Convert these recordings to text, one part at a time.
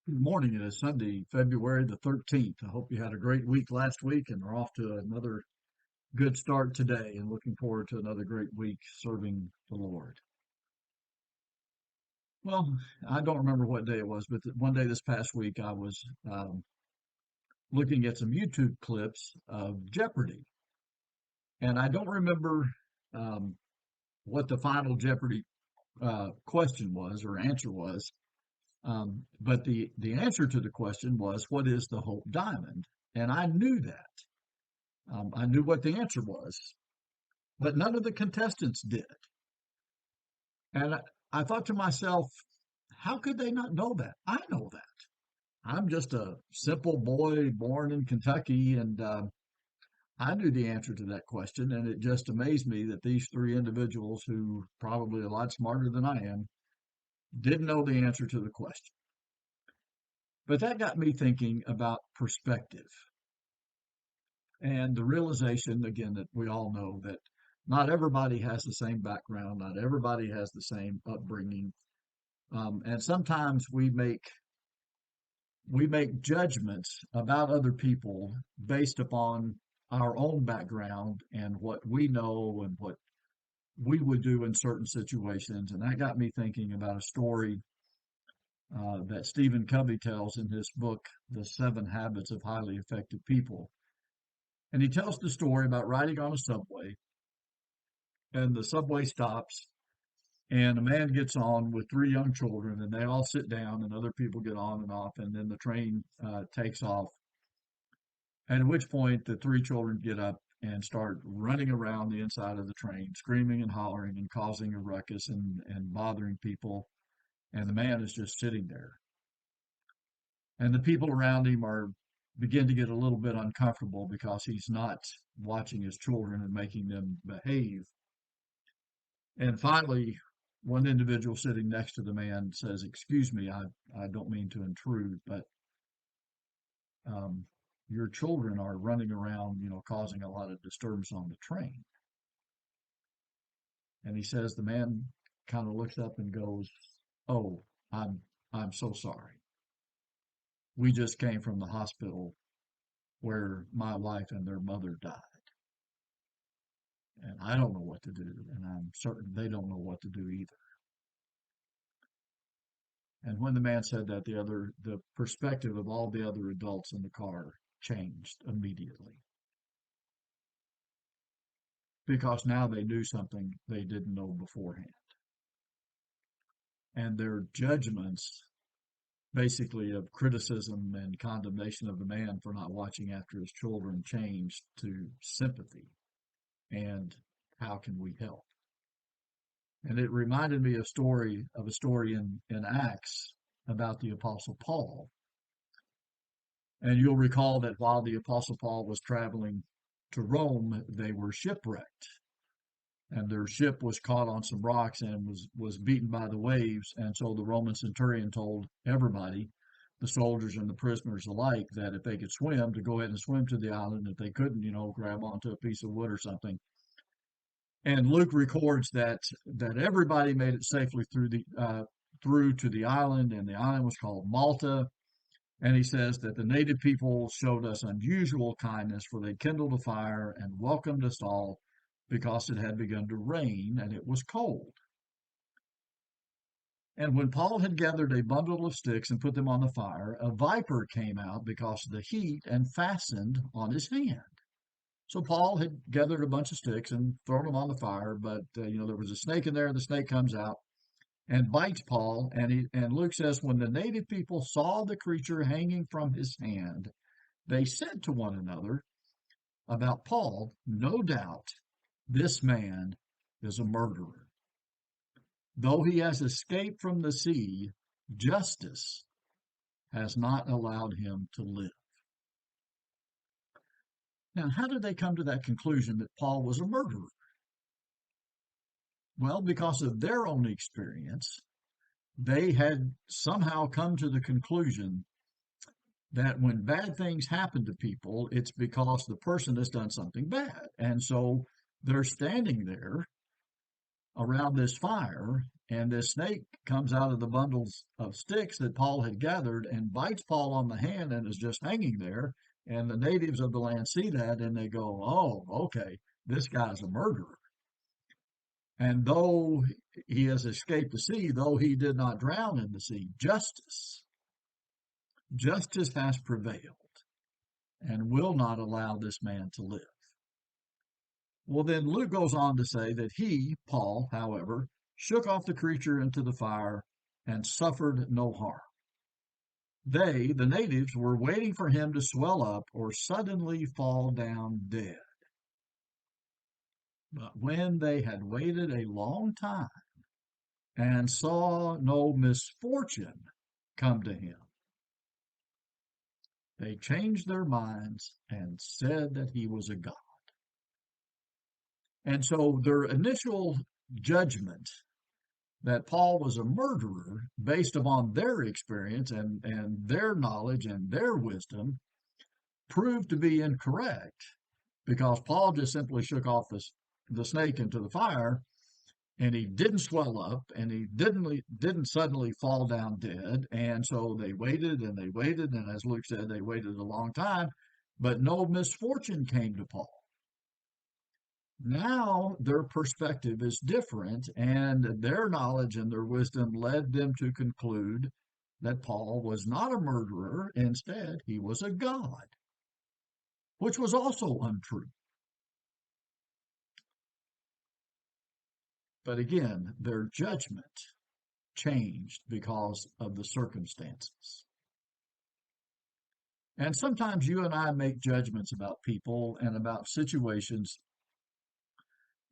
Good morning. It is Sunday, February the 13th. I hope you had a great week last week and are off to another good start today and looking forward to another great week serving the Lord. Well, I don't remember what day it was, but one day this past week I was looking at some YouTube clips of Jeopardy. And I don't remember um, what the final Jeopardy question was or answer was. But the answer to the question was, what is the Hope Diamond? And I knew that. I knew what the answer was, but none of the contestants did. And I thought to myself, how could they not know that? I know that. I'm just a simple boy born in Kentucky, and I knew the answer to that question. And it just amazed me that these three individuals, who probably a lot smarter than I am, didn't know the answer to the question. But that got me thinking about perspective and the realization, again, that we all know that not everybody has the same background, not everybody has the same upbringing, and sometimes we make judgments about other people based upon our own background and what we know and what we would do in certain situations. And that got me thinking about a story that Stephen Covey tells in his book, The Seven Habits of Highly Effective People. And he tells the story about riding on a subway, and the subway stops, and a man gets on with three young children, and they all sit down, and other people get on and off, and then the train takes off. And at which point, the three children get up and start running around the inside of the train, screaming and hollering and causing a ruckus and bothering people. And the man is just sitting there. And the people around him are begin to get a little bit uncomfortable because he's not watching his children and making them behave. And finally, one individual sitting next to the man says, "Excuse me, I don't mean to intrude, but um, your children are running around, causing a lot of disturbance on the train." And he says, the man kind of looks up and goes, "Oh, I'm so sorry. We just came from the hospital where my wife and their mother died. And I don't know what to do, and I'm certain they don't know what to do either." And when the man said that, the perspective of all the other adults in the car changed immediately, because now they knew something they didn't know beforehand. And their judgments, basically of criticism and condemnation of the man for not watching after his children, changed to sympathy and how can we help. And it reminded me of a story in Acts about the Apostle Paul. And you'll recall that while the Apostle Paul was traveling to Rome, they were shipwrecked. And their ship was caught on some rocks and was beaten by the waves. And so the Roman centurion told everybody, the soldiers and the prisoners alike, that if they could swim, to go ahead and swim to the island. If they couldn't, grab onto a piece of wood or something. And Luke records that everybody made it safely through to the island, and the island was called Malta. And he says that the native people showed us unusual kindness, for they kindled a fire and welcomed us all because it had begun to rain and it was cold. And when Paul had gathered a bundle of sticks and put them on the fire, a viper came out because of the heat and fastened on his hand. So Paul had gathered a bunch of sticks and thrown them on the fire, but there was a snake in there, and the snake comes out and bites Paul. And Luke says, when the native people saw the creature hanging from his hand, they said to one another about Paul, "No doubt this man is a murderer. Though he has escaped from the sea, justice has not allowed him to live." Now, how did they come to that conclusion that Paul was a murderer? Well, because of their own experience, they had somehow come to the conclusion that when bad things happen to people, it's because the person has done something bad. And so they're standing there around this fire, and this snake comes out of the bundles of sticks that Paul had gathered and bites Paul on the hand and is just hanging there. And the natives of the land see that and they go, "Oh, okay, this guy's a murderer." And though he has escaped the sea, though he did not drown in the sea, justice has prevailed and will not allow this man to live. Well, then Luke goes on to say that he, Paul, however, shook off the creature into the fire and suffered no harm. They, the natives, were waiting for him to swell up or suddenly fall down dead. But when they had waited a long time and saw no misfortune come to him, they changed their minds and said that he was a god. And so their initial judgment that Paul was a murderer based upon their experience and their knowledge and their wisdom proved to be incorrect because Paul just simply shook off the snake into the fire and he didn't swell up and he didn't suddenly fall down dead. And so they waited and they waited. And as Luke said, they waited a long time, but no misfortune came to Paul. Now their perspective is different, and their knowledge and their wisdom led them to conclude that Paul was not a murderer. Instead, he was a god, which was also untrue. But again, their judgment changed because of the circumstances. And sometimes you and I make judgments about people and about situations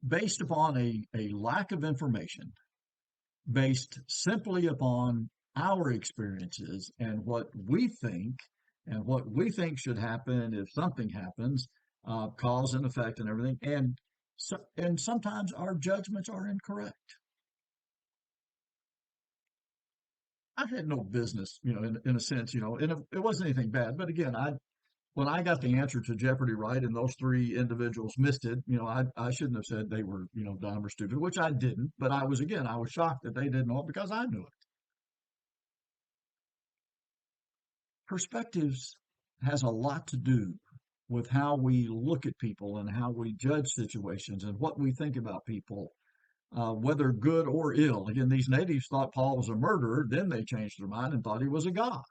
based upon a lack of information, based simply upon our experiences and what we think should happen if something happens, cause and effect and everything. And sometimes our judgments are incorrect. I had no business, in a sense, and it wasn't anything bad. But again, when I got the answer to Jeopardy right and those three individuals missed it, I shouldn't have said they were, dumb or stupid, which I didn't. But I was shocked that they didn't know it because I knew it. Perspectives has a lot to do with how we look at people and how we judge situations and what we think about people, whether good or ill. Again, these natives thought Paul was a murderer, then they changed their mind and thought he was a god,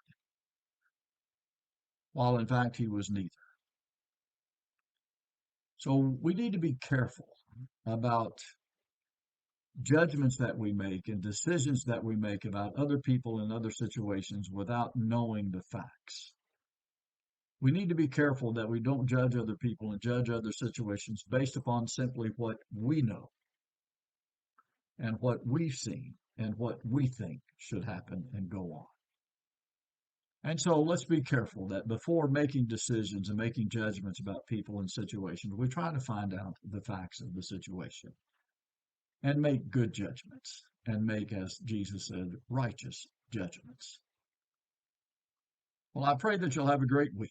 while in fact he was neither. So we need to be careful about judgments that we make and decisions that we make about other people and other situations without knowing the facts. We need to be careful that we don't judge other people and judge other situations based upon simply what we know and what we've seen and what we think should happen and go on. And so let's be careful that before making decisions and making judgments about people and situations, we try to find out the facts of the situation and make good judgments and make, as Jesus said, righteous judgments. Well, I pray that you'll have a great week.